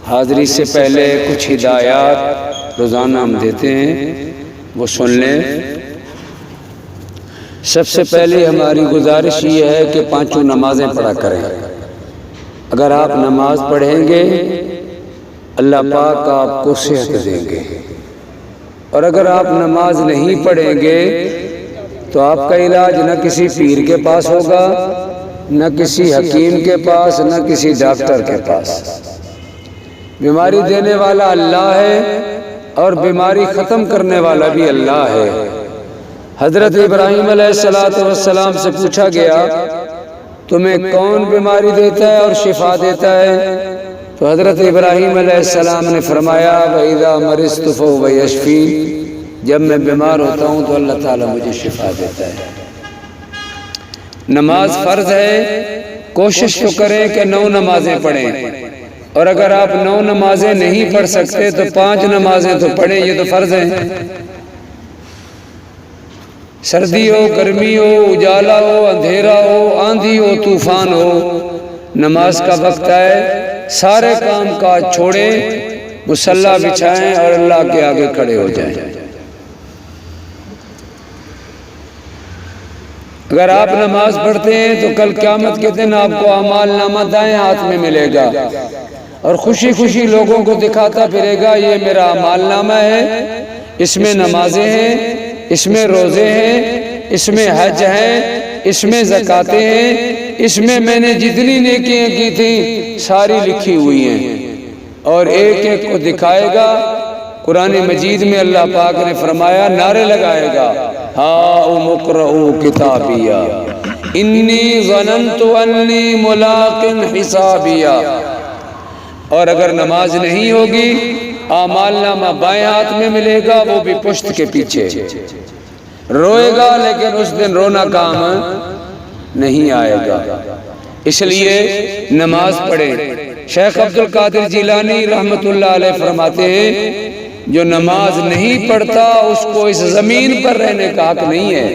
حاضری سے پہلے کچھ ہدایات روزانہ ہم دیتے ہیں، وہ سن لیں۔ سب سے پہلے ہماری گزارش یہ ہے کہ 5 نمازیں پڑھا کریں۔ اگر آپ نماز پڑھیں گے اللہ پاک آپ کو صحت دیں گے، اور اگر آپ نماز نہیں پڑھیں گے تو آپ کا علاج نہ کسی پیر کے پاس ہوگا، نہ کسی حکیم کے پاس، نہ کسی ڈاکٹر کے پاس۔ بیماری دینے والا اللہ ہے اور بیماری ختم کرنے والا بھی اللہ ہے۔ حضرت ابراہیم علیہ السلام سے پوچھا گیا تمہیں کون بیماری دیتا ہے اور شفا دیتا ہے؟ تو حضرت ابراہیم علیہ السلام نے فرمایا وَإِذَا مَرِضْتُ فَهُوَ يَشْفِينِ، جب میں بیمار ہوتا ہوں تو اللہ تعالیٰ مجھے شفا دیتا ہے۔ نماز فرض ہے، کوشش تو کریں کہ 9 نمازیں پڑھیں، اور اگر آپ 9 نمازیں نہیں پڑھ سکتے تو 5 نمازیں تو پڑھیں، یہ تو فرض ہیں۔ سردی ہو، گرمی ہو، اجالا ہو، اندھیرا ہو، آندھی ہو، طوفان ہو، نماز کا وقت ہے، سارے کام کاج چھوڑیں، مصلی بچھائیں اور اللہ کے آگے کھڑے ہو جائیں۔ اگر آپ نماز پڑھتے ہیں تو کل قیامت کے دن آپ کو اعمال نامہ دائیں ہاتھ میں ملے گا، اور خوشی خوشی لوگوں کو دکھاتا پھرے گا یہ میرا اعمال نامہ ہے، اس میں نمازیں ہیں، اس میں روزے ہیں، اس میں حج ہیں، اس میں زکاتیں ہیں، اس میں میں نے جتنی نیکیاں کی تھیں ساری لکھی ہوئی ہیں، اور ایک ایک کو دکھائے گا۔ قرآن مجید میں اللہ پاک نے فرمایا، نعرے لگائے گا ہاؤم اقرؤوا کتابیہ انی ظننت انی ملاق حسابیہ۔ اور اگر نماز نہیں ہوگی اعمال نامہ بائیں ہاتھ میں ملے گا، وہ بھی پشت کے پیچھے، روئے گا لیکن اس دن رونا کام نہیں آئے گا۔ اس لیے نماز پڑھیں۔ شیخ عبدالقادر جیلانی رحمت اللہ علیہ فرماتے ہیں جو نماز نہیں پڑھتا اس کو اس زمین پر رہنے کا حق نہیں ہے،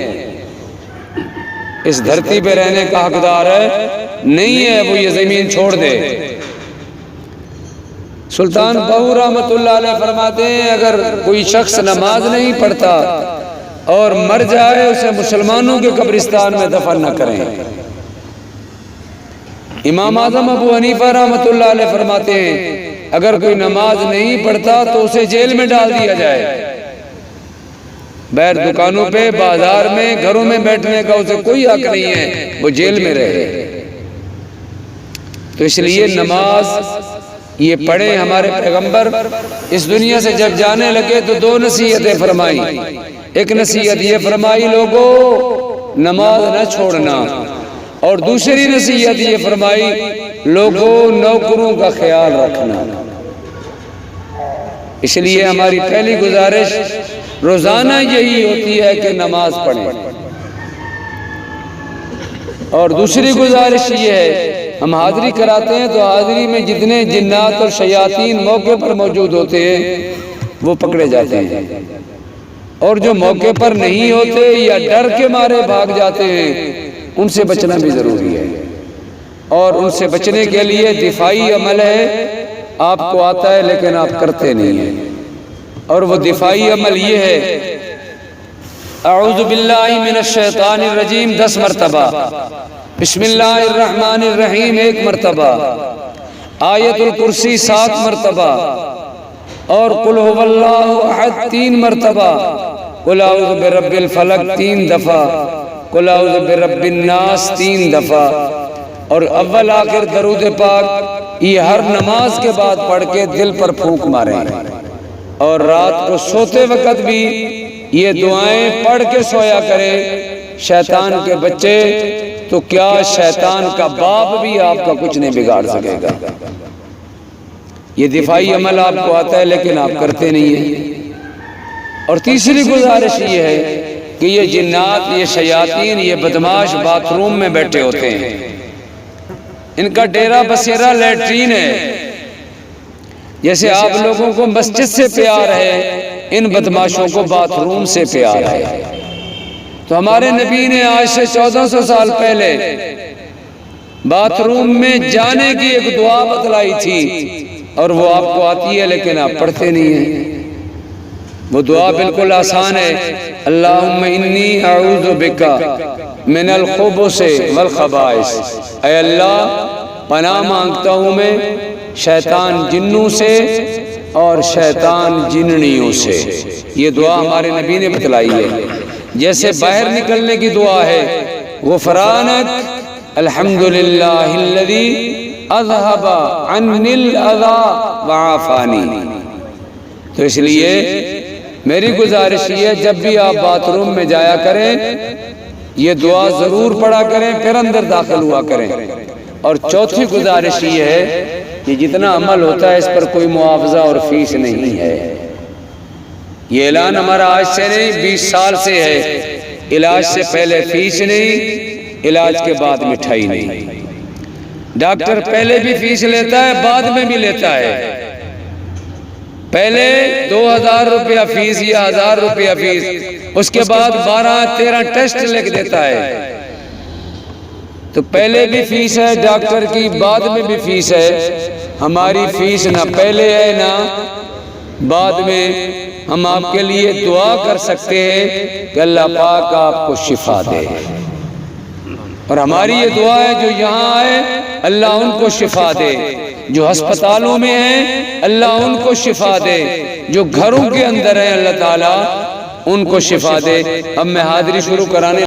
اس دھرتی پہ رہنے کا حقدار نہیں ہے، وہ یہ زمین چھوڑ دے۔ سلطان بہو رحمت اللہ علیہ فرماتے ہیں اگر کوئی شخص نماز نہیں پڑھتا اور مر جائے اسے مسلمانوں کے قبرستان میں دفن نہ کریں۔ امام اعظم ابو حنیفہ رحمت اللہ علیہ فرماتے ہیں اگر کوئی نماز نہیں پڑھتا تو اسے جیل میں ڈال دیا جائے، بیر دکانوں پہ، بازار میں، گھروں میں بیٹھنے کا اسے کوئی حق نہیں ہے، وہ جیل میں رہے۔ تو اس لیے نماز یہ پڑھیں۔ ہمارے پیغمبر اس دنیا سے جب جانے لگے تو 2 نصیحتیں فرمائی۔ ایک نصیحت یہ فرمائی لوگو نماز نہ چھوڑنا، اور دوسری نصیحت یہ فرمائی لوگو نوکروں کا خیال رکھنا۔ اس لیے ہماری پہلی گزارش روزانہ یہی ہوتی ہے کہ نماز پڑھیں، اور دوسری گزارش یہ ہے ہم حاضری کراتے ہیں تو حاضری میں جتنے جنات اور شیاطین موقع پر موجود ہوتے ہیں وہ پکڑے جاتے ہیں، اور جو موقع پر نہیں ہوتے یا ڈر کے مارے بھاگ جاتے ہیں ان سے بچنا بھی ضروری ہے، اور ان سے بچنے کے لیے دفاعی عمل ہے، آپ کو آتا ہے لیکن آپ کرتے نہیں ہیں، اور وہ دفاعی عمل یہ ہے اعوذ باللہ من الشیطان الرجیم 10 مرتبہ، بسم اللہ الرحمن الرحیم 1 مرتبہ، آیت الکرسی 7 مرتبہ، اور قل هو اللہ احد 3 مرتبہ، قل اعوذ برب الفلق 3 دفعہ، قل اعوذ برب الناس 3 دفعہ، اور اول آخر درود پاک یہ ہر نماز کے بعد پڑھ کے دل پر پھونک ماریں، اور رات کو سوتے وقت بھی یہ دعائیں پڑھ کے سویا کرے۔ شیطان کے بچے تو کیا شیطان کا باپ بھی آپ کا کچھ نہیں بگاڑ سکے گا۔ یہ دفاعی عمل آپ کو آتا ہے لیکن آپ کرتے نہیں ہیں۔ اور تیسری گزارش یہ ہے کہ یہ جنات، یہ شیاطین، یہ بدماش باتھ روم میں بیٹھے ہوتے ہیں، ان کا ڈیرا بسیرا لیٹرین ہے۔ جیسے آپ لوگوں کو مسجد سے پیار ہے ان بدماشوں کو باتھ روم سے پیار ہے۔ تو ہمارے نبی نے آج سے 1400 سال پہلے باتھ روم میں جانے کی ایک دعا بتلائی تھی، اور وہ آپ کو آتی ہے لیکن آپ پڑھتے نہیں ہیں۔ وہ دعا بالکل آسان ہے، اللہم انی اعوذ بکا من الخبث والخبائث، اے اللہ پناہ مانگتا ہوں میں شیطان جنوں سے اور شیطان جننیوں سے۔ یہ دعا ہمارے نبی نے بتلائی ہے۔ جیسے باہر نکلنے کی دعا ہے، غفرانک الحمدللہ الذی اذہب عنی الاذی وعافانی۔ تو اس لیے میری گزارش یہ ہے، جب بھی آپ باتھ روم میں جایا کریں یہ دعا ضرور پڑھا کریں، پھر اندر داخل ہوا کریں۔ اور چوتھی گزارش یہ ہے کہ جتنا عمل ہوتا ہے اس پر کوئی معاوضہ اور فیس نہیں ہے۔ یہ اعلان ہمارا آج سے نہیں، 20 سال سے ہے۔ علاج سے پہلے فیس نہیں، علاج کے بعد مٹھائی نہیں۔ ڈاکٹر پہلے بھی فیس لیتا ہے، بعد میں بھی لیتا ہے۔ پہلے 2000 روپیہ فیس یا 1000 روپیہ فیس، اس کے بعد 12-13 ٹیسٹ لکھ دیتا ہے۔ تو پہلے بھی فیس ہے ڈاکٹر کی، بعد میں بھی فیس ہے۔ ہماری فیس نہ پہلے ہے نہ بعد میں۔ ہم آپ کے لیے دعا کر سکتے ہیں کہ اللہ پاک آپ کو شفا دے، اور ہماری یہ دعا ہے جو یہاں آئے اللہ ان کو شفا دے، جو ہسپتالوں میں ہیں اللہ ان کو شفا دے، جو گھروں کے اندر ہیں اللہ تعالیٰ ان کو شفا دے۔ اب میں حاضری شروع کرانے